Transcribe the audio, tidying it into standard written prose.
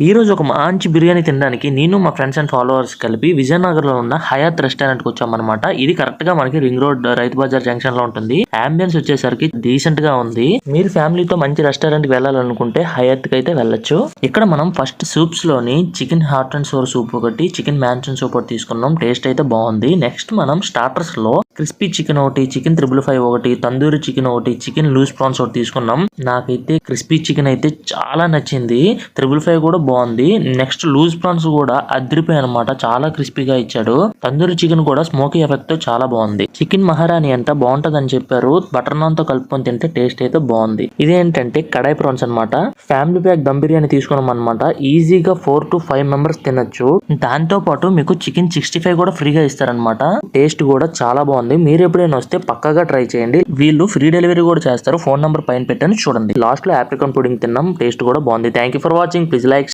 ఈ రోజు ఒక మంచి బిర్యానీ తినడానికి నేను మా ఫ్రెండ్స్ అండ్ ఫాలోవర్స్ కలిపి విజయనగర్ లో ఉన్న హయాత్ రెస్టారెంట్ కి వచ్చామన్నమాట. ఇది కరెక్ట్ గా మనకి ring road Rythu Bazar junction లో ఉంటుంది. అంబియన్స్ వచ్చేసరికి డీసెంట్ గా ఉంది. మీరు ఫ్యామిలీతో మంచి రెస్టారెంట్ కి వెళ్ళాలనుకుంటే హయాత్ కి అయితే వెళ్ళొచ్చు. ఇక్కడ మనం ఫస్ట్ సూప్స్ లోని chicken hot and sour soup ఒకటి, చికెన్ మ్యాన్షన్ సూప్ ఒకటి తీసుకున్నాం. టేస్ట్ అయితే బాగుంది. నెక్స్ట్ మనం స్టార్టర్స్ లో క్రిస్పీ చికెన్ ఒకటి, చికెన్ 555 ఒకటి, తందూరి చికెన్ ఒకటి, చికెన్ లూజ్ ప్రాన్స్ ఒకటి తీసుకున్నాం. నాకైతే క్రిస్పీ చికెన్ అయితే చాలా నచ్చింది. 555 కూడా బాగుంది. నెక్స్ట్ లూజ్ ప్రాన్స్ కూడా అదిరిపోయి అనమాట. చాలా క్రిస్పీగా ఇచ్చాడు. తందూరి చికెన్ కూడా స్మోకీ ఎఫెక్ట్ తో చాలా బాగుంది. చికెన్ మహారాణి అంతా బాగుంటదని చెప్పారు. బటర్ నాన్ తో కలుపుకొని తింటే టేస్ట్ అయితే బాగుంది. ఇదేంటంటే కడాయి ప్రాన్స్ అనమాట. ఫ్యామిలీ ప్యాక్ దమ్ బిర్యానీ తీసుకున్నాం అనమాట. ఈజీగా 4 to 5 మెంబర్స్ తినొచ్చు. దాంతో పాటు మీకు చికెన్ 65 కూడా ఫ్రీగా ఇస్తారనమాట. టేస్ట్ కూడా చాలా బాగుంది. మీరు ఎప్పుడైనా వస్తే పక్కాగా ట్రై చేయండి. వీళ్ళు ఫ్రీ డెలివరీ కూడా చేస్తారు. ఫోన్ నంబర్ పైన పెట్టని చూడండి. లాస్ట్ లో ఆప్రికాన్ పుడింగ్ తిన్నాం. టేస్ట్ కూడా బాగుంది. Thank you for watching. Please like